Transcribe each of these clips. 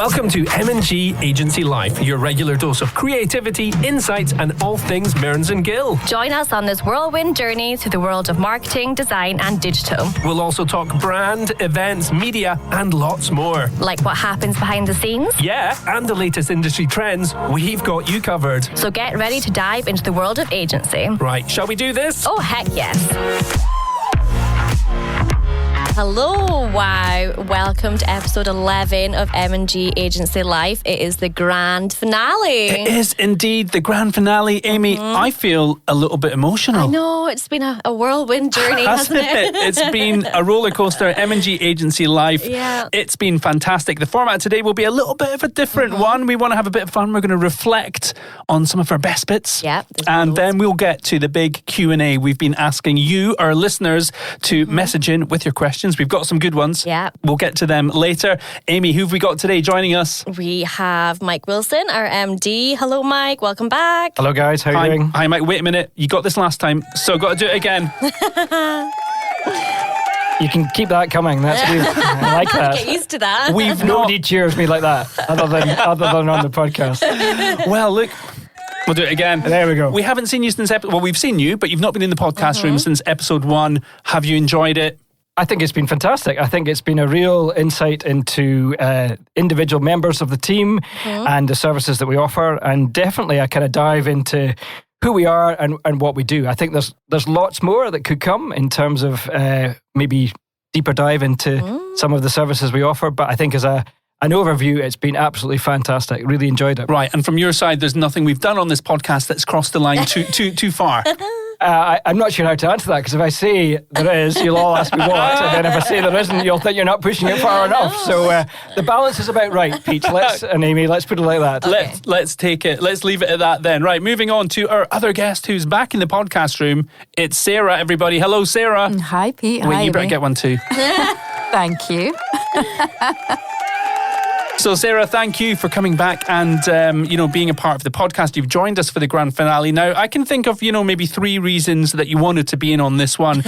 Welcome to M&G Agency Life, your regular dose of creativity, insights, and all things Mearns and Gill. Join us on this whirlwind journey through the world of marketing, design, and digital. We'll also talk brand, events, media, and lots more. Like what happens behind the scenes? Yeah, and the latest industry trends, we've got you covered. So get ready to dive into the world of agency. Right, shall we do this? Oh, heck yes. Hello, wow. Welcome to episode 11 of M&G Agency Life. It is the grand finale. It is indeed the grand finale. Aimee, I feel a little bit emotional. I know, it's been a whirlwind journey, hasn't it? It's been a roller coaster. M&G Agency Life. Yeah. It's been fantastic. The format today will be a little bit of a different one. We want to have a bit of fun. We're going to reflect on some of our best bits. Yeah. And then we'll get to the big Q&A. We've been asking you, our listeners, to message in with your questions. We've got some good ones. Yeah. We'll get to them later. Aimee, who have we got today joining us? We have Mike Wilson, our MD. Hello, Mike. Welcome back. Hello, guys. How are you doing? Hi, Mike. Wait a minute. You got this last time, so got to do it again. You can keep that coming. That's good. I like that. Get used to that. Nobody cheers me like that, other than on the podcast. Well, look. We'll do it again. There we go. We haven't seen you since well, we've seen you, but you've not been in the podcast room since episode 1. Have you enjoyed it? I think it's been fantastic. I think it's been a real insight into individual members of the team and the services that we offer, and definitely I kind of dive into who we are and what we do. I think there's lots more that could come in terms of maybe deeper dive into some of the services we offer, but I think as an overview, it's been absolutely fantastic. Really enjoyed it. Right, and from your side, there's nothing we've done on this podcast that's crossed the line too far. I'm not sure how to answer that, because if I say there is, you'll all ask me what, and then if I say there isn't, you'll think you're not pushing it far enough. So the balance is about right, Pete. And Aimee, let's put it like that. Okay. Let's take it. Let's leave it at that then. Right, moving on to our other guest who's back in the podcast room. It's Sarah, everybody. Hello, Sarah. Hi, Pete. Wait, Hi, you better Aimee. get one too. Thank you. So, Sarah, thank you for coming back and, being a part of the podcast. You've joined us for the grand finale. Now, I can think of, maybe 3 reasons that you wanted to be in on this one.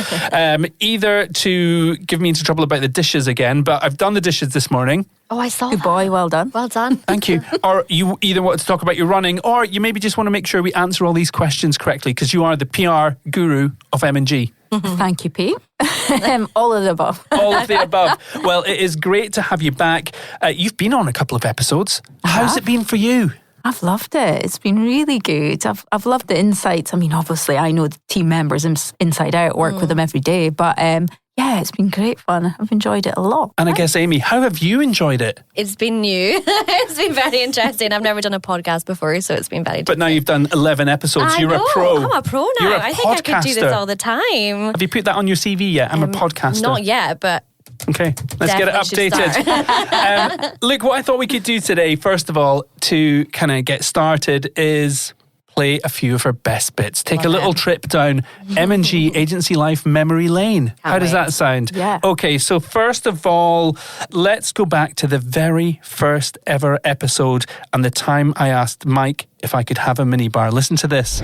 Either to give me into trouble about the dishes again, but I've done the dishes this morning. Oh, I saw Good that. boy. Well done. Well done. Thank you. Or you either wanted to talk about your running, or you maybe just want to make sure we answer all these questions correctly, because you are the PR guru of M&G. Thank you, Pete. All of the above. All of the above. Well, it is great to have you back. You've been on a couple of episodes. How's it been for you? I've loved it. It's been really good. I've loved the insights. I mean, obviously, I know the team members inside out, work with them every day. But yeah, it's been great fun. I've enjoyed it a lot. And I guess, Aimee, how have you enjoyed it? It's been new. It's been very interesting. I've never done a podcast before, so it's been very But now you've done 11 episodes. You're a pro. I'm a pro now. You're a I think I could do this podcaster. all the time. Have you put that on your CV yet? I'm a podcaster. Not yet, but Okay, let's get it definitely should updated. Look, what I thought we could do today, first of all, to kind of get started, is play a few of our best bits. Take a little trip down M&G Agency Life memory lane. How does that sound? Yeah. Okay, so first of all, let's go back to the very first ever episode and the time I asked Mike if I could have a minibar. Listen to this.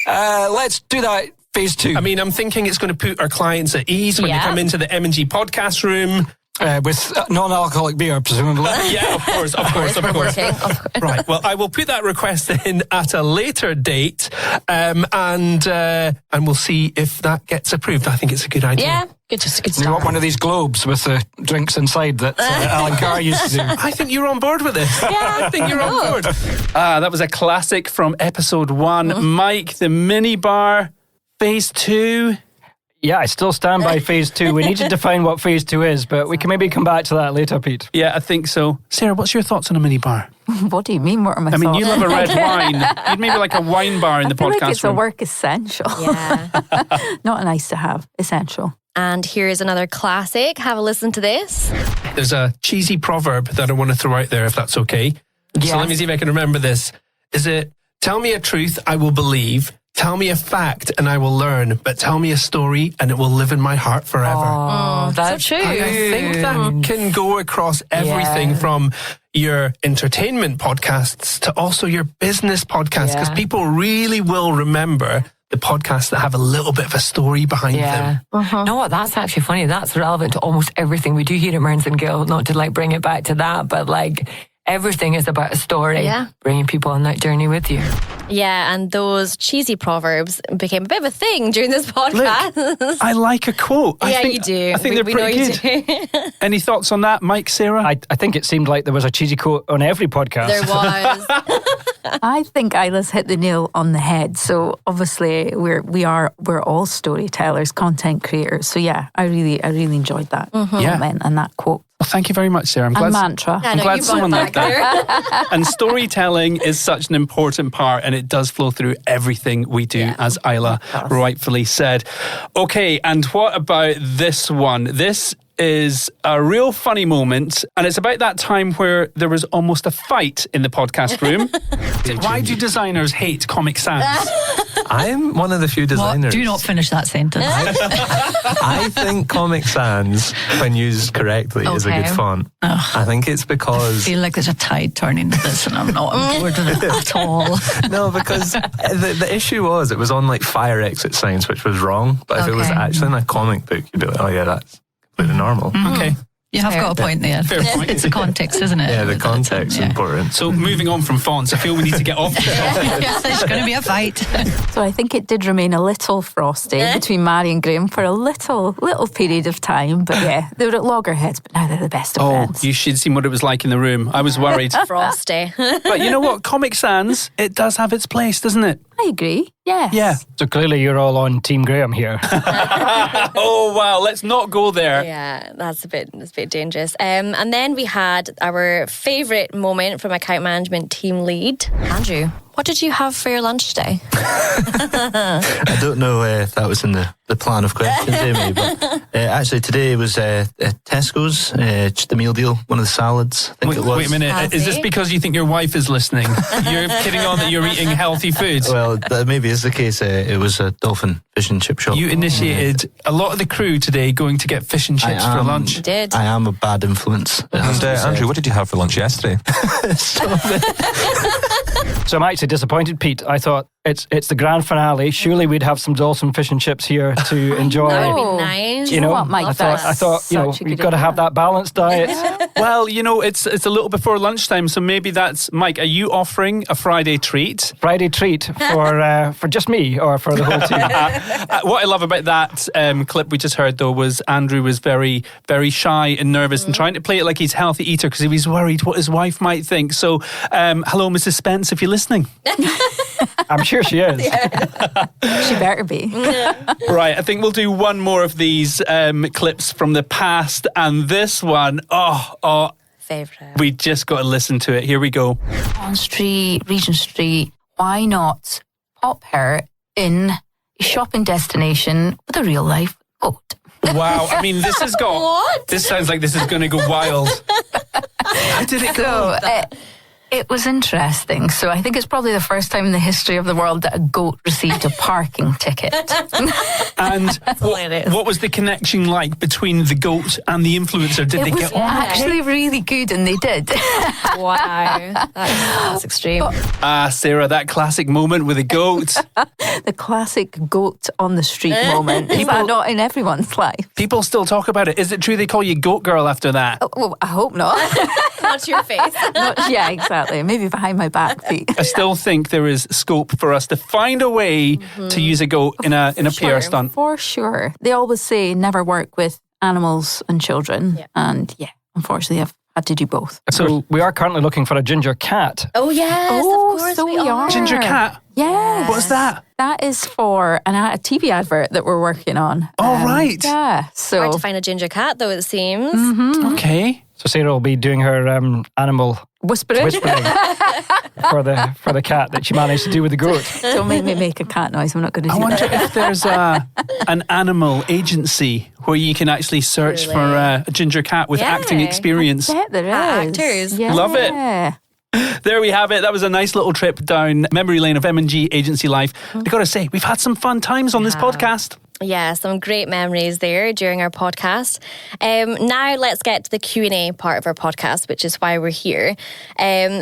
Let's do that. Phase 2. I mean, I'm thinking it's going to put our clients at ease when they Yeah. come into the M&G podcast room. With non-alcoholic beer, presumably. Yeah, of course. working. Right, well, I will put that request in at a later date, and we'll see if that gets approved. I think it's a good idea. Yeah, just a good You want start. one of these globes with the drinks inside that Alan Carr used to do. I think you're on board with this. Yeah. I think you're on board. That was a classic from episode 1. Mike, the minibar, phase 2. Yeah, I still stand by phase 2. We need to define what phase 2 is, but we can maybe come back to that later, Pete. Yeah, I think so. Sarah, what's your thoughts on a minibar? What do you mean? What are my I mean, thoughts? you love a red wine. You'd maybe like a wine bar in the I feel podcast like it's room. a work essential. Yeah. Not a nice to have. Essential. And here's another classic. Have a listen to this. There's a cheesy proverb that I want to throw out there, if that's okay. So let me see if I can remember this. Is it, tell me a truth, I will believe. Tell me a fact and I will learn, but tell me a story and it will live in my heart forever. Oh, that's so true. And I think that can go across everything from your entertainment podcasts to also your business podcasts, because people really will remember the podcasts that have a little bit of a story behind them. No, what? That's actually funny. That's relevant to almost everything we do here at Mearns and Gill. Not to like bring it back to that, but like everything is about a story. Bringing people on that journey with you. Yeah, and those cheesy proverbs became a bit of a thing during this podcast. Look, I like a quote. You do. I think they're pretty good. Any thoughts on that, Mike, Sarah? I think it seemed like there was a cheesy quote on every podcast. There was. I think Isla's hit the nail on the head. So obviously we're all storytellers, content creators. So yeah, I really enjoyed that comment and that quote. Well, thank you very much, Sarah. And mantra. I'm glad someone liked that. And storytelling is such an important part, and it does flow through everything we do, as Isla rightfully said. Okay, and what about this one? This is a real funny moment, and it's about that time where there was almost a fight in the podcast room. Why do designers hate Comic Sans? I'm one of the few designers. Do not finish that sentence. I think Comic Sans, when used correctly, is a good font. I think it's because... I feel like there's a tide turning to this and I'm not on board with it at all. No, because the issue was it was on like fire exit signs, which was wrong. But if it was actually in a comic book, you'd be like, oh yeah, that's completely normal. Okay. You have got a point there. Fair point. It's the context, isn't it? Yeah, the context is important. So moving on from fonts, I feel we need to get off the topic. There's going to be a fight. So I think it did remain a little frosty between Mary and Graham for a little period of time. But yeah, they were at loggerheads, but now they're the best of friends. You should see what it was like in the room. I was worried. Frosty. But you know what? Comic Sans, it does have its place, doesn't it? I agree. Yes. Yeah. So clearly you're all on Team Graham here. Oh, wow. Let's not go there. Yeah, that's a bit dangerous. And then we had our favourite moment from account management team lead. Andrew, what did you have for your lunch today? I don't know if that was in the plan of questions, Aimee, but actually today was Tesco's, just the meal deal, one of the salads, I think it was. Wait a minute, is this because you think your wife is listening? You're kidding on that you're eating healthy food? Well, that maybe is the case. It was a Dolphin fish and chip shop. You initiated a lot of the crew today going to get fish and chips for lunch. You did. I am a bad influence. And Andrew, what did you have for lunch yesterday? So I'm actually disappointed, Pete. I thought it's the grand finale. Surely we'd have some Dalton fish and chips here to enjoy. That would be nice. You know what, Mike? I thought you've got to have that balanced diet. Well, it's a little before lunchtime, so maybe that's Mike. Are you offering a Friday treat? Friday treat for just me or for the whole team? What I love about that clip we just heard, though, was Andrew was very, very shy and nervous and trying to play it like he's a healthy eater because he was worried what his wife might think. So, hello, Mrs. Spence, if you're listening. I'm sure she is. She better be. Right, I think we'll do one more of these clips from the past, and this one, Favourite. we just got to listen to it. Here we go. On Street, Regent Street, why not pop her in a shopping destination with a real life goat? Wow, I mean, this has got... What? This sounds like this is going to go wild. How did it go? It was interesting. So I think it's probably the first time in the history of the world that a goat received a parking ticket. And what was the connection like between the goat and the influencer? Did they get on? Actually really good, and they did. Wow. That's extreme. Sarah, that classic moment with a goat. The classic goat on the street moment. Is that not in everyone's life? People still talk about it. Is it true they call you Goat Girl after that? Well, I hope not. Not to your face. Yeah, exactly. Maybe behind my back, Pete. I still think there is scope for us to find a way to use a goat in a PR stunt. For sure. They always say never work with animals and children. Yeah. And unfortunately I've had to do both. So we are currently looking for a ginger cat. Oh, yes, of course so we are. Ginger cat? Yes. What's that? That is for a TV advert that we're working on. Oh, right. Yeah. So hard to find a ginger cat, though, it seems. Okay. So Sarah will be doing her animal whispering for the cat that she managed to do with the goat. Don't make me make a cat noise. I'm not going to do I wonder that. if there's an animal agency where you can actually search for a ginger cat with acting experience. Yeah, there is. Actors. Yeah. Love it. There we have it. That was a nice little trip down memory lane of M&G Agency Life. I got to say, we've had some fun times on this podcast. Yeah, some great memories there during our podcast. Now let's get to the Q&A part of our podcast, which is why we're here.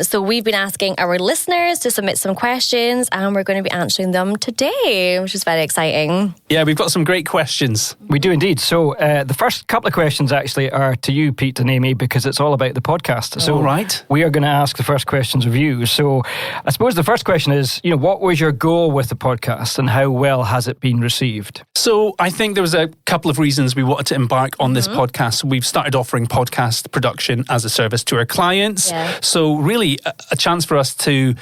So we've been asking our listeners to submit some questions, and we're going to be answering them today, which is very exciting. Yeah, we've got some great questions. We do indeed. So the first couple of questions actually are to you, Pete and Aimee, because it's all about the podcast. So right. We are going to ask the first questions of you. So I suppose the first question is, what was your goal with the podcast and how well has it been received? So I think there was a couple of reasons we wanted to embark on this podcast. We've started offering podcast production as a service to our clients. Yeah. So really a chance for us to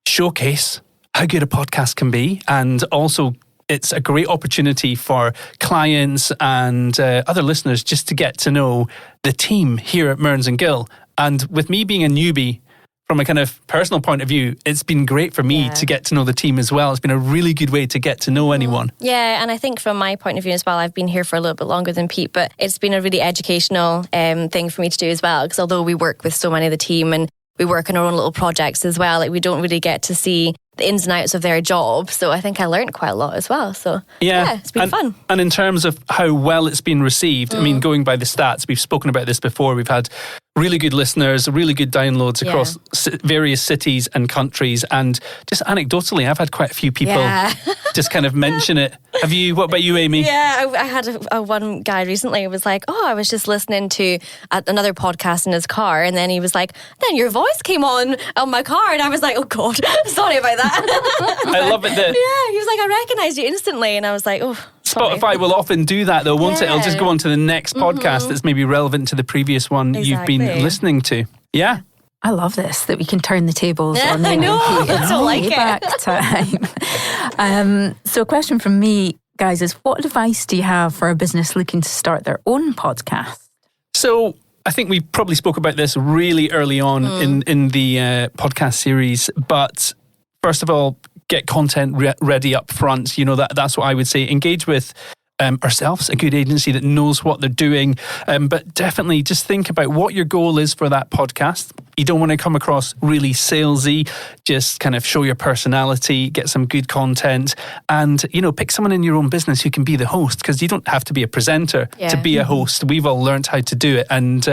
showcase how good a podcast can be, and also it's a great opportunity for clients and other listeners just to get to know the team here at Mearns & Gill. And with me being a newbie, from a kind of personal point of view, it's been great for me to get to know the team as well. It's been a really good way to get to know anyone. Yeah, and I think from my point of view as well, I've been here for a little bit longer than Pete, but it's been a really educational thing for me to do as well, because although we work with so many of the team and we work on our own little projects as well, we don't really get to see the ins and outs of their job. So I think I learned quite a lot as well. So yeah, it's been fun. And in terms of how well it's been received, I mean, going by the stats, we've spoken about this before, we've had really good listeners, really good downloads across various cities and countries. And just anecdotally, I've had quite a few people just kind of mention it. Have you? What about you, Aimee? Yeah, I had a one guy recently who was like, I was just listening to another podcast in his car, and then he was like, then your voice came on my car, and I was like, oh God, sorry about that. I love it that he was like, I recognised you instantly, and I was like, oh. Sorry. Spotify will often do that though, won't it? It'll just go on to the next podcast that's maybe relevant to the previous one you've been listening to. Yeah. I love this, that we can turn the tables on I know, I don't like it. Back time. So a question from me, guys, is what advice do you have for a business looking to start their own podcast? So I think we probably spoke about this really early on in the podcast series, but first of all, get content ready up front. That's what I would say. Engage with ourselves, a good agency that knows what they're doing. But definitely just think about what your goal is for that podcast. You don't want to come across really salesy. Just kind of show your personality, get some good content, and, pick someone in your own business who can be the host, because you don't have to be a presenter to be a host. We've all learned how to do it. And,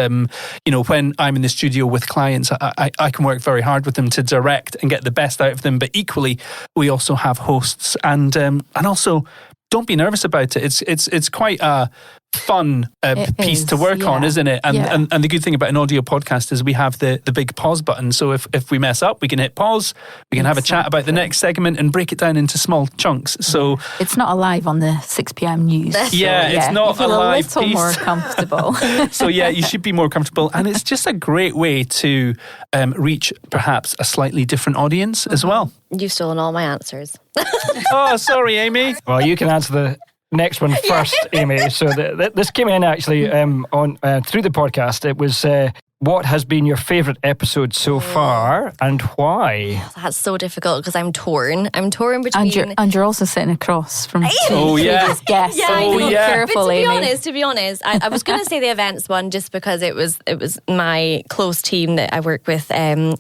when I'm in the studio with clients, I can work very hard with them to direct and get the best out of them. But equally, we also have hosts, and also, don't be nervous about it. It's quite a fun piece to work on, isn't it? And the good thing about an audio podcast is we have the big pause button. So if we mess up, we can hit pause, we can have a chat about the next segment and break it down into small chunks. So it's not alive on the 6 p.m. news. It's not a live piece. A little more comfortable. So you should be more comfortable. And it's just a great way to reach perhaps a slightly different audience as well. You've stolen all my answers. Oh, sorry, Aimee. Well, you can answer the next one first, Aimee. So this came in actually on through the podcast. It was what has been your favourite episode so far and why? That's so difficult because I'm torn. I'm torn between... And you're also sitting across from two previous guests. Careful, but to be honest, I was going to say the events one just because it was my close team that I work with. I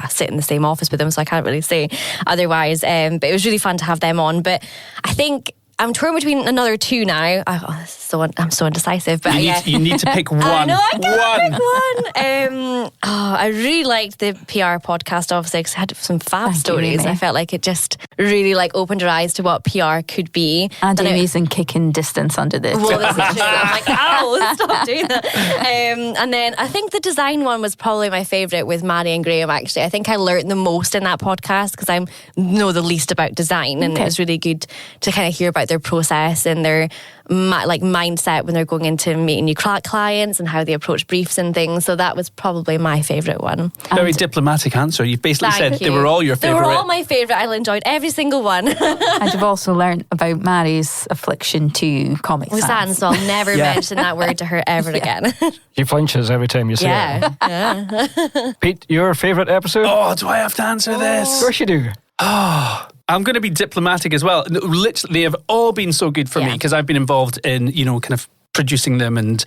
sit in the same office with them, so I can't really say otherwise. But it was really fun to have them on. But I think I'm torn between another two now. I'm so indecisive. But you need to pick one. I know, I can't pick one. I really liked the PR podcast, obviously, because it had some fab stories. I felt like it just really opened our eyes to what PR could be. And amazing kicking distance under this. Well, this is true. I'm like, ow, stop doing that. And then I think the design one was probably my favourite with Maddie and Graham, actually. I think I learned the most in that podcast because I know the least about design. And it was really good to kind of hear about their process and their mindset when they're going into meeting new clients and how they approach briefs and things. So that was probably my favourite one. Very diplomatic answer. You've basically said they were all your favourite. They were all my favourite. I enjoyed every single one. And you've also learned about Mary's affliction to Comic Sans. So I'll never mention that word to her ever again. She flinches every time you say it. Yeah. Pete, your favourite episode? Oh, do I have to answer this? Of course you do. I'm going to be diplomatic as well. Literally, they have all been so good for me because I've been involved in, kind of producing them and,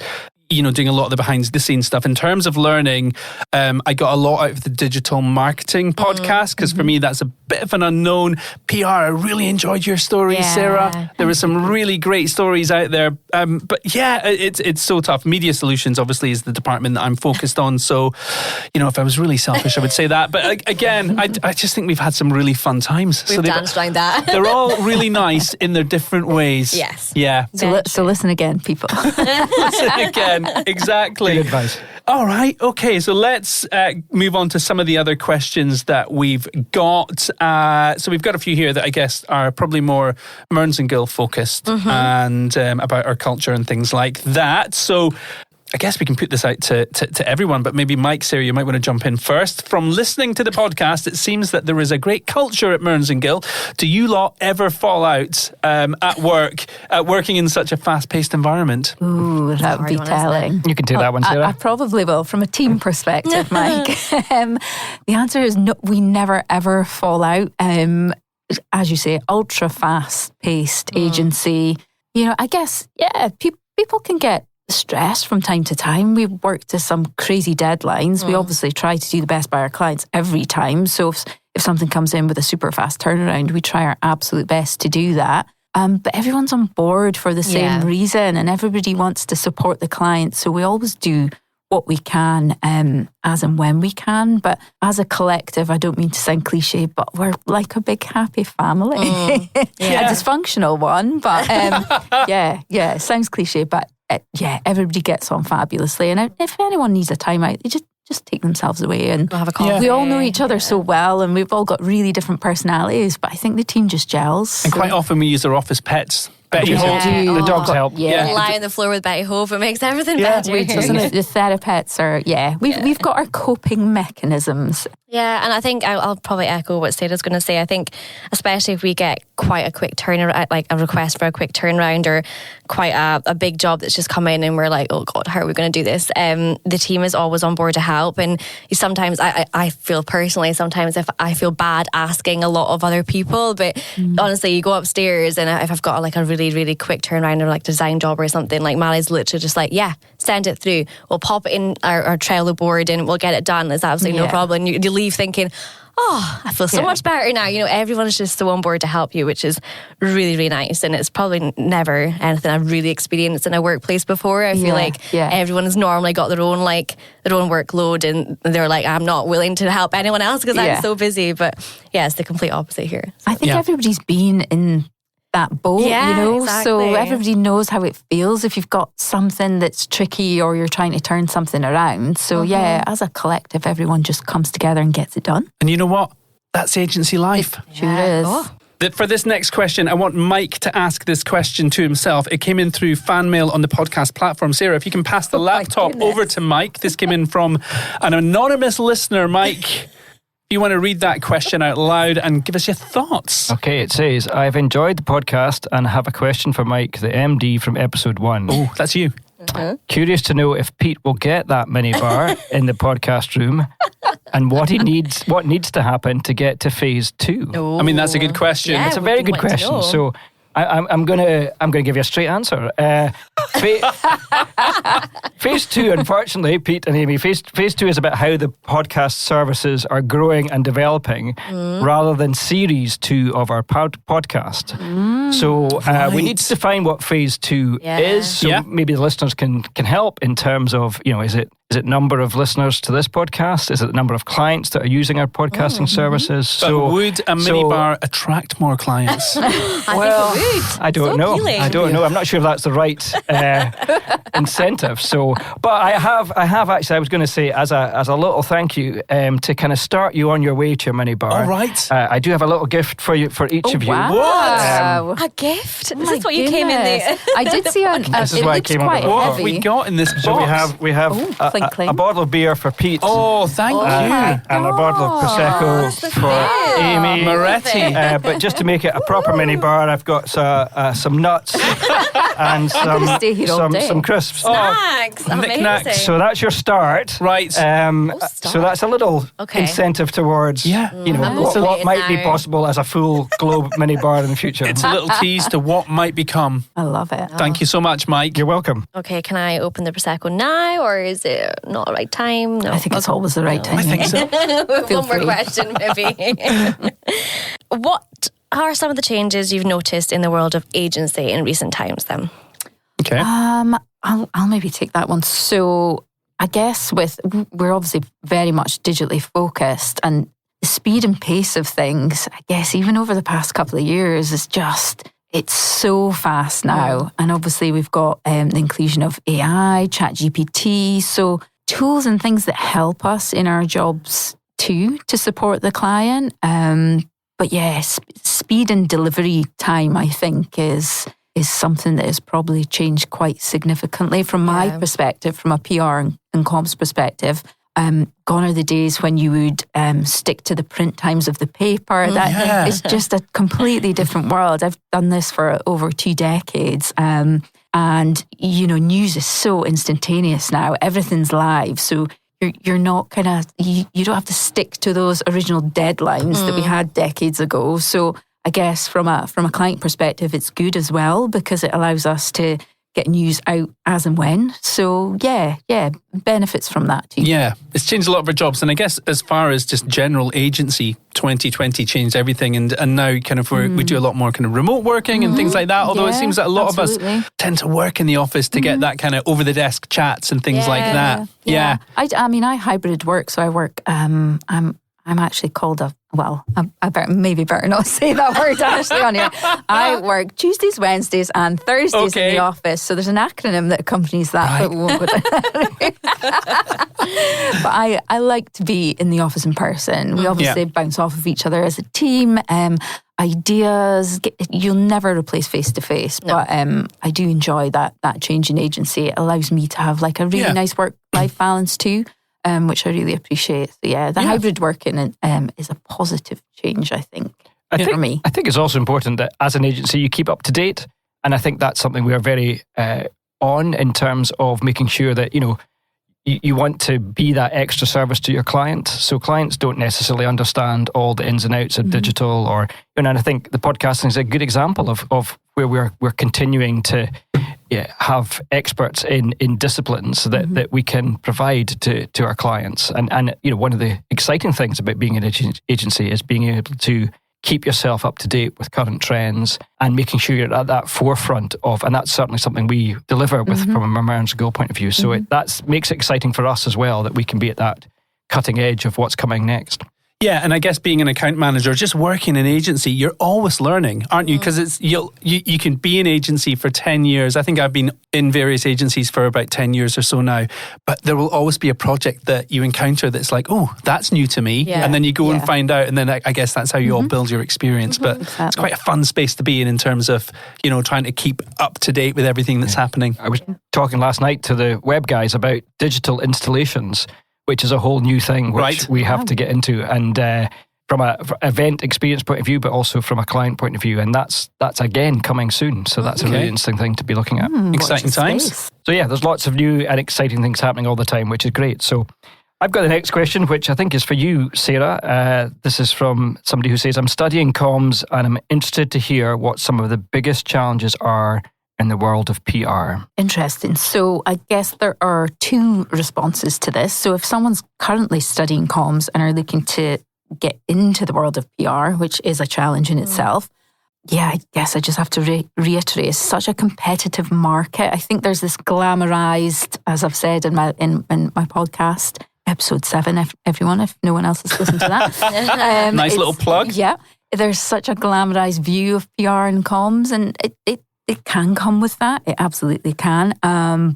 doing a lot of the behind the scenes stuff. In terms of learning, I got a lot out of the digital marketing podcast, because for me, that's a bit of an unknown. PR, I really enjoyed your stories, Sarah. There were some really great stories out there. But yeah, it's so tough. Media solutions, obviously, is the department that I'm focused on. So, if I was really selfish, I would say that. But again, I just think we've had some really fun times. We've danced around that. They're all really nice in their different ways. Yes. Yeah. So listen again, people. Listen again. Exactly. Good advice. All right. Okay. So let's move on to some of the other questions that we've got. So we've got a few here that I guess are probably more Mearns and Gill focused and about our culture and things like that. So I guess we can put this out to everyone, but maybe Mike, Sarah, you might want to jump in first. From listening to the podcast, it seems that there is a great culture at Mearns and Gill. Do you lot ever fall out at work, working in such a fast-paced environment? Ooh, that would be telling. You can do that one, Sarah. I probably will, from a team perspective, Mike. The answer is no, we never ever fall out. As you say, ultra fast-paced agency. I guess, people can get stress from time to time. We work to some crazy deadlines. We obviously try to do the best by our clients every time. So if something comes in with a super fast turnaround, we try our absolute best to do that. But everyone's on board for the same reason, and everybody wants to support the client. So we always do what we can as and when we can. But as a collective, I don't mean to sound cliche, but we're like a big happy family. A dysfunctional one, but it sounds cliche, but everybody gets on fabulously. And if anyone needs a timeout, they just take themselves away and have a coffee. We all know each other so well, and we've all got really different personalities, but I think the team just gels. And quite often we use our office pets. Betty Yeah. Hope. The dogs help. Lie on the floor with Betty Hope, it makes everything better. Doesn't it? The therapeutes are, we've got our coping mechanisms. Yeah, and I think I'll probably echo what Sarah's going to say. I think especially if we get quite a quick turnaround, like a request for a quick turnaround, or quite a big job that's just come in and we're like, oh God, how are we going to do this? The team is always on board to help. And sometimes I feel personally, sometimes if I feel bad asking a lot of other people, but honestly, you go upstairs and if I've got like a really, really quick turnaround or like design job or something, like Mally's literally just like, send it through. We'll pop it in our Trello board and we'll get it done. It's absolutely no problem. You leave thinking, I feel so much better now. Everyone is just so on board to help you, which is really, really nice. And it's probably never anything I've really experienced in a workplace before. I feel like everyone has normally got their own workload, and they're like, I'm not willing to help anyone else because I'm so busy. But it's the complete opposite here. So. I think everybody's been in that boat, exactly. So everybody knows how it feels if you've got something that's tricky or you're trying to turn something around. So as a collective, everyone just comes together and gets it done. And you know what? That's agency life. Sure is. For this next question, I want Mike to ask this question to himself. It came in through fan mail on the podcast platform. Sarah, if you can pass the laptop over to Mike. This came in from an anonymous listener, Mike. You want to read that question out loud and give us your thoughts. Okay, it says, I've enjoyed the podcast and have a question for Mike, the MD from episode 1. Oh, that's you. Curious to know if Pete will get that minibar in the podcast room and what needs to happen to get to phase 2. Oh. I mean, that's a good question. Yeah, it's a very good question. So I'm gonna give you a straight answer. Phase 2, unfortunately, Pete and Aimee, phase 2 is about how the podcast services are growing and developing, rather than series 2 of our podcast. So we need to define what phase 2 is. So maybe the listeners can help in terms of, is it number of listeners to this podcast? Is it the number of clients that are using our podcasting services? But would a minibar attract more clients? I think it would. I don't know. Appealing. I don't know. I'm not sure if that's the right incentive. So, but I have actually. I was going to say as a little thank you to kind of start you on your way to a minibar. All right. I do have a little gift for each of you. Wow. A gift? This is what you came in there. I did see This is why I came on quite the What heavy. have we got in this box? So we have clink, clink. a bottle of beer for Pete. Oh, thank you. And a bottle of Prosecco for Aimee Moretti. But just to make it a proper minibar, I've got some nuts and some stay here all day. Some crisps. Snacks. Amazing. So that's your start. Right. So that's a little incentive towards, what might be possible as a full globe mini bar in the future. It's a little tease to what might become. I love it. Thank you so much, Mike. You're welcome. Okay, can I open the Prosecco now, or is it not the right time? No. I think it's always the right time. I think so. One more question, maybe. What are some of the changes you've noticed in the world of agency in recent times then? Okay. I'll maybe take that one. So I guess we're obviously very much digitally focused, and the speed and pace of things, I guess even over the past couple of years, is just, it's so fast now. And obviously we've got the inclusion of AI, ChatGPT, so tools and things that help us in our jobs too, to support the client. But yes, speed and delivery time, I think, is something that has probably changed quite significantly from my perspective, from a PR and comms perspective. Gone are the days when you would stick to the print times of the paper. That is just a completely different world. I've done this for over 2 decades. And, news is so instantaneous now. Everything's live. So you're not you don't have to stick to those original deadlines that we had decades ago. So I guess from a client perspective, it's good as well, because it allows us to get news out as and when. So yeah, benefits from that too. Yeah, it's changed a lot of our jobs. And I guess as far as just general agency, 2020 changed everything. And now kind of we do a lot more kind of remote working and things like that. Although it seems that a lot of us tend to work in the office to get that kind of over the desk chats and things like that. Yeah. I hybrid work. So I work, I'm actually called I better not say that word actually on here. I work Tuesdays, Wednesdays and Thursdays in the office. So there's an acronym that accompanies that, but we won't go down. But I like to be in the office in person. We obviously bounce off of each other as a team. Ideas, you'll never replace face-to-face, but I do enjoy that change in agency. It allows me to have like a really nice work-life balance too. Which I really appreciate. So the hybrid working is a positive change, I think, for me. I think it's also important that as an agency you keep up to date, and I think that's something we are very on in terms of making sure that you want to be that extra service to your client. So clients don't necessarily understand all the ins and outs of digital, and I think the podcasting is a good example of where we're continuing to have experts in disciplines that we can provide to our clients. And one of the exciting things about being an agency is being able to keep yourself up to date with current trends and making sure you're at that forefront of, and that's certainly something we deliver with from a Merns Go point of view. So that makes it exciting for us as well, that we can be at that cutting edge of what's coming next. Yeah, and I guess being an account manager, just working in agency, you're always learning, aren't you? Because you can be in agency for 10 years. I think I've been in various agencies for about 10 years or so now. But there will always be a project that you encounter that's like, oh, that's new to me. Yeah. And then you go and find out, and then I guess that's how you all build your experience. But it's quite a fun space to be in terms of, trying to keep up to date with everything that's happening. I was talking last night to the web guys about digital installations, which is a whole new thing which we have to get into, and from an event experience point of view, but also from a client point of view, and that's again coming soon. So that's a really interesting thing to be looking at. Exciting times. So there's lots of new and exciting things happening all the time, which is great. So I've got the next question, which I think is for you, Sarah. This is from somebody who says, I'm studying comms and I'm interested to hear what some of the biggest challenges are in the world of PR. Interesting. So I guess there are 2 responses to this. So if someone's currently studying comms and are looking to get into the world of PR, which is a challenge in itself, I guess I just have to reiterate, it's such a competitive market. I think there's this glamorized, as I've said in my podcast, episode 7, if no one else has listened to that. Nice little plug. Yeah. There's such a glamorized view of PR and comms, and it can come with that. It absolutely can.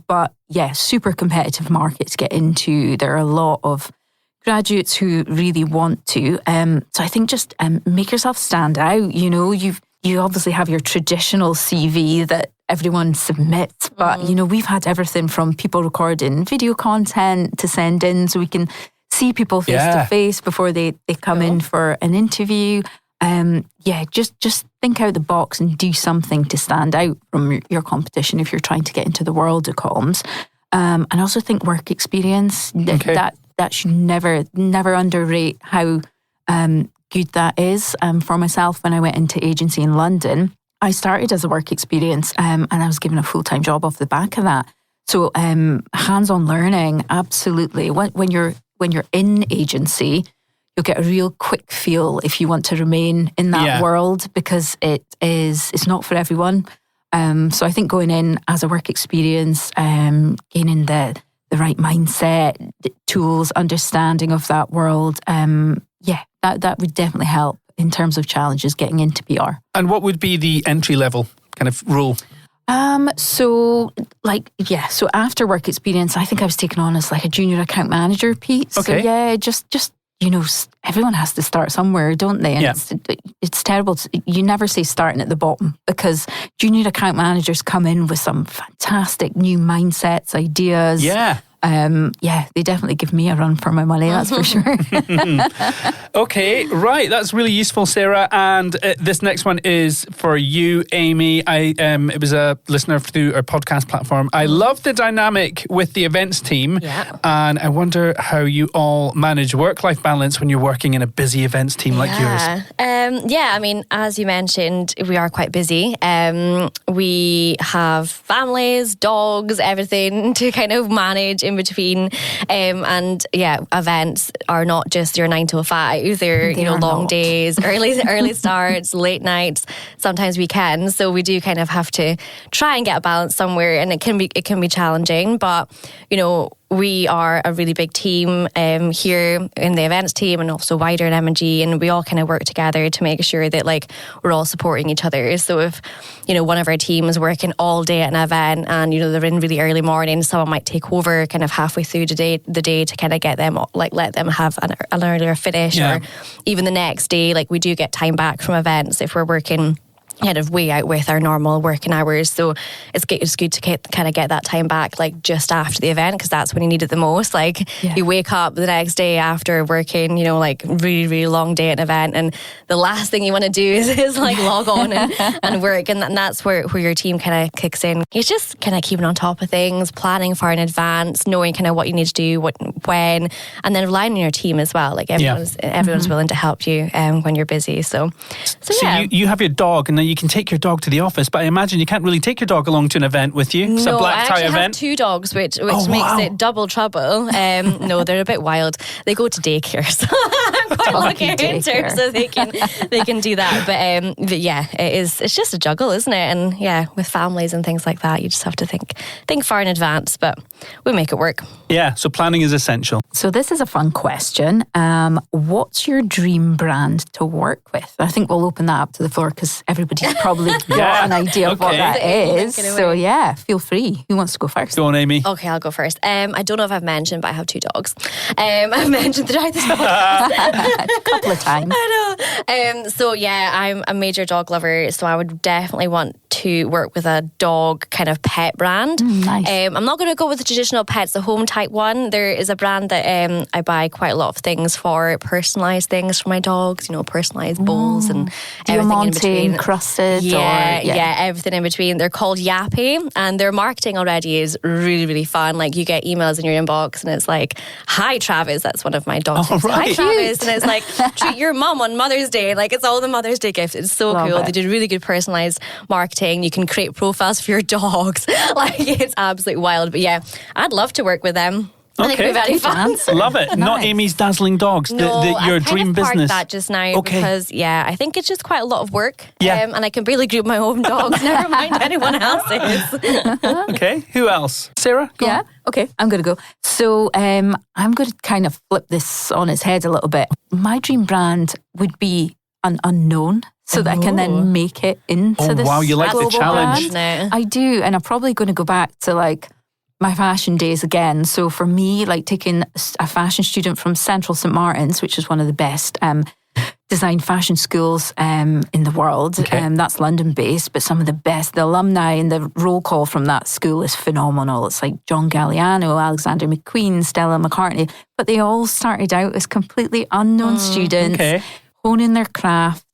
But super competitive market to get into. There are a lot of graduates who really want to. So I think just make yourself stand out. You obviously have your traditional CV that everyone submits, but we've had everything from people recording video content to send in so we can see people face to face before they come in for an interview. just think out the box and do something to stand out from your competition if you're trying to get into the world of comms. And also think work experience. That should never underrate how good that is. For myself, when I went into agency in London, I started as a work experience, and I was given a full-time job off the back of that. So hands-on learning, absolutely. When you're in agency, you'll get a real quick feel if you want to remain in that world, because it's not for everyone. So I think going in as a work experience, gaining the right mindset, tools, understanding of that world, that would definitely help in terms of challenges getting into PR. And what would be the entry level kind of role? So after work experience, I think I was taken on as like a junior account manager, Pete. Okay. So just everyone has to start somewhere, don't they? And it's terrible. You never say starting at the bottom, because junior account managers come in with some fantastic new mindsets, ideas. Yeah. They definitely give me a run for my money, that's for sure. Okay, right. That's really useful, Sarah. And this next one is for you, Aimee. It was a listener through our podcast platform. I love the dynamic with the events team. Yeah. And I wonder how you all manage work-life balance when you're working in a busy events team like yours. I mean, as you mentioned, we are quite busy. We have families, dogs, everything to kind of manage in between, events are not just your 9 to 5. They're long days, early starts, late nights, sometimes weekends. So we do kind of have to try and get a balance somewhere, and it can be challenging. But we are a really big team here in the events team, and also wider in M&G, and we all kind of work together to make sure that we're all supporting each other. So if one of our team is working all day at an event, and they're in really early morning, someone might take over kind of halfway through the day to kind of get them let them have an earlier finish, or even the next day. We do get time back from events if we're working kind of way out with our normal working hours. So it's good to kind of get that time back just after the event, because that's when you need it the most. You wake up the next day after working really, really long day at an event, and the last thing you want to do is log on and work, and that's where your team kind of kicks in. It's just kind of keeping on top of things, planning far in advance, knowing kind of what you need to do, when, and then relying on your team as well. Everyone's willing to help you when you're busy. So you have your dog, and then you can take your dog to the office, but I imagine you can't really take your dog along to an event with you. It's a black tie event. I have 2 dogs, which makes it double trouble. No, they're a bit wild. They go to daycare, so I'm quite lucky in terms of they can do that. But it's just a juggle, isn't it? And with families and things like that, you just have to think far in advance, but we make it work. Yeah, so planning is essential. So this is a fun question. What's your dream brand to work with? I think we'll open that up to the floor, because everybody's probably got an idea of what that is. So feel free. Who wants to go first? Go on, Aimee. Okay, I'll go first. I don't know if I've mentioned, but I have 2 dogs. I've mentioned throughout this podcast a couple of times. I know. I'm a major dog lover, so I would definitely want to work with a dog kind of pet brand. Nice. I'm not going to go with the traditional pets, the home type one. There is a brand that I buy quite a lot of things for, personalised things for my dogs, personalised bowls and everything in between. Crusted, everything in between. They're called Yappy, and their marketing already is really, really fun. You get emails in your inbox, and it's hi Travis, that's one of my dogs. Oh, right. Hi Travis, and it's treat your mum on Mother's Day. It's all the Mother's Day gifts. It's so cool. They did really good personalised marketing. You can create profiles for your dogs. It's absolutely wild. But I'd love to work with them. I think it'd be very fun. Love it. Nice. Not Amy's dazzling dogs. No, your dream business. I've that just now because I think it's just quite a lot of work. Yeah. And I can barely group my own dogs. Never mind anyone else's. Okay. Who else? Sarah. Go on. Okay. I'm going to go. So I'm going to kind of flip this on its head a little bit. My dream brand would be an unknown, so that I can then make it into this. Wow, you like the challenge. Brand. I do, and I'm probably going to go back to my fashion days again. So for me, taking a fashion student from Central St Martin's, which is one of the best design fashion schools in the world. Okay. That's London based, but some of the best. The alumni and the roll call from that school is phenomenal. It's John Galliano, Alexander McQueen, Stella McCartney, but they all started out as completely unknown students, honing their craft.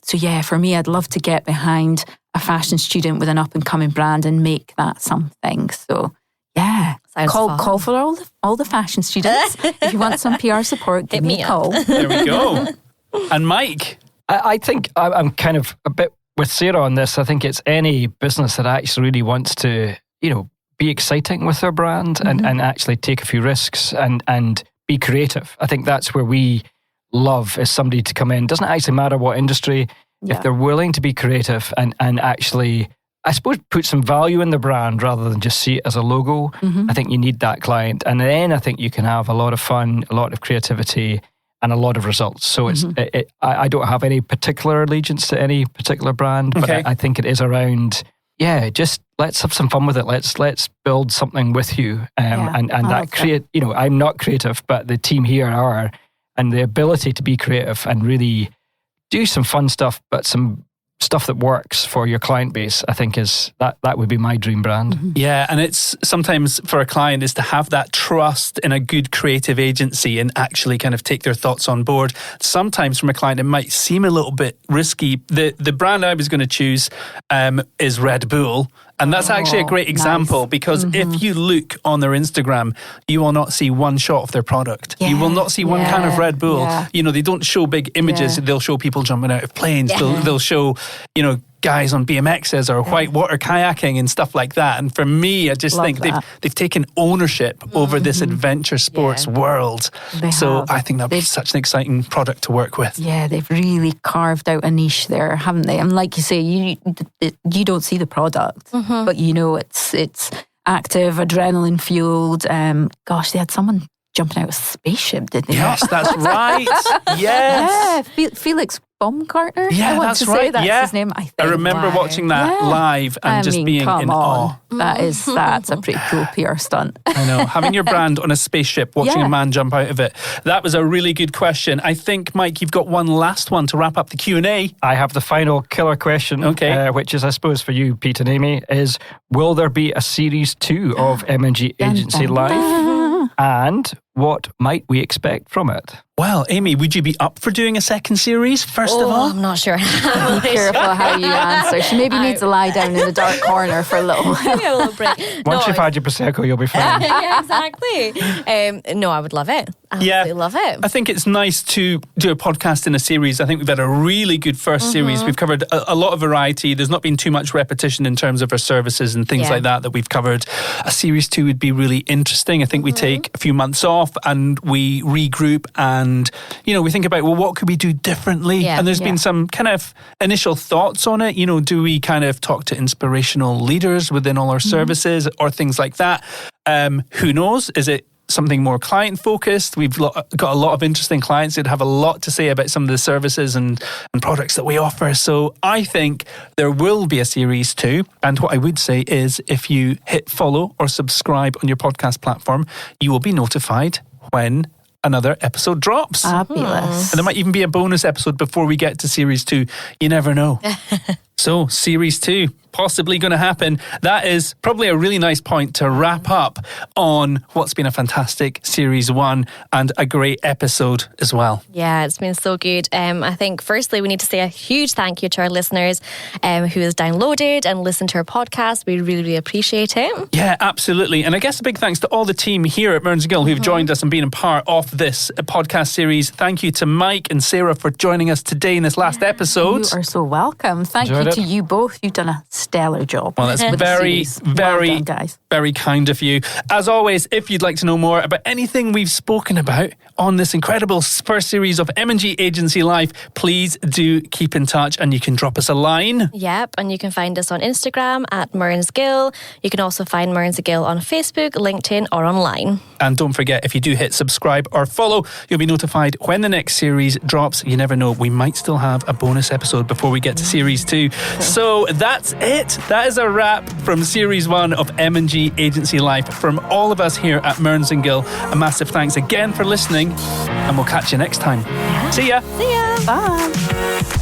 So yeah, for me, I'd love to get behind a fashion student with an up and coming brand and make that something. So yeah, call for all the fashion students. If you want some PR support, give me a call. There we go. And Mike, I think I'm kind of a bit with Sarah on this. I think it's any business that actually really wants to, be exciting with their brand and actually take a few risks and be creative. I think that's where we love is somebody to come in. Doesn't actually matter what industry, if they're willing to be creative and actually, I suppose, put some value in the brand rather than just see it as a logo. I think you need that client. And then I think you can have a lot of fun, a lot of creativity, and a lot of results. So I don't have any particular allegiance to any particular brand, but I think it is around, just let's have some fun with it. Let's build something with you. And that create, I'm not creative, but the team here are, and the ability to be creative and really do some fun stuff, but some stuff that works for your client base, I think is that would be my dream brand. Yeah, and it's sometimes for a client is to have that trust in a good creative agency and actually kind of take their thoughts on board. Sometimes from a client it might seem a little bit risky. The brand I was going to choose is Red Bull. And that's actually a great example because if you look on their Instagram, you will not see one shot of their product. You will not see one can of Red Bull. They don't show big images. They'll show people jumping out of planes. They'll show, guys on BMXs or whitewater kayaking and stuff like that. And for me, I just think they've taken ownership over this adventure sports world. I think that'd be such an exciting product to work with. Yeah, they've really carved out a niche there, haven't they? And like you say, you don't see the product, but it's active, adrenaline fueled. They had someone jumping out of a spaceship, did they? Yes, that's right. Yes. Yeah, Felix Baumgartner. Yeah, that's his name. I remember watching that live and just being in awe. That's a pretty cool PR stunt. I know. Having your brand on a spaceship, watching a man jump out of it. That was a really good question. I think, Mike, you've got one last one to wrap up the Q&A. I have the final killer question, which is, I suppose, for you, Pete and Aimee, is will there be a series 2 of M&G Agency Life? And what might we expect from it? Well, Aimee, would you be up for doing a second series, first of all? I'm not sure. Be careful how you answer. She maybe needs to lie down in the dark corner for a little break. Once you've had your Prosecco, you'll be fine. Yeah, exactly. No, I would love it. Absolutely love it. I think it's nice to do a podcast in a series. I think we've had a really good first series. We've covered a lot of variety. There's not been too much repetition in terms of our services and things like that we've covered. A series 2 would be really interesting. I think we take a few months off and we regroup and, we think about, what could we do differently? And there's been some kind of initial thoughts on it. Do we kind of talk to inspirational leaders within all our services or things like that? Who knows? Is it something more client focused? We've got a lot of interesting clients that have a lot to say about some of the services and products that we offer. So I think there will be a series 2. And what I would say is if you hit follow or subscribe on your podcast platform, you will be notified when another episode drops. Fabulous. And there might even be a bonus episode before we get to series 2. You never know. So series 2 possibly going to happen. That is probably a really nice point to wrap up on what's been a fantastic series 1 and a great episode as well. Yeah, it's been so good. I think firstly we need to say a huge thank you to our listeners who has downloaded and listened to our podcast. We really, really appreciate it. Yeah, absolutely. And I guess a big thanks to all the team here at Mearns & Gill who've joined us and been a part of this podcast series. Thank you to Mike and Sarah for joining us today in this last episode. You are so welcome. Thank you to you both. You've done a stellar job. Well, that's very, very, guys. Very kind of you. As always, if you'd like to know more about anything we've spoken about on this incredible first series of M&G Agency Life, please do keep in touch and you can drop us a line. Yep, and you can find us on Instagram at Mearns Gill. You can also find Mearns Gill on Facebook, LinkedIn or online. And don't forget, if you do hit subscribe or follow, you'll be notified when the next series drops. You never know, we might still have a bonus episode before we get to series 2. So that's it. That is a wrap from series 1 of M&G Agency Life. From all of us here at Mearns & Gill, a massive thanks again for listening and we'll catch you next time. See ya. See ya. Bye.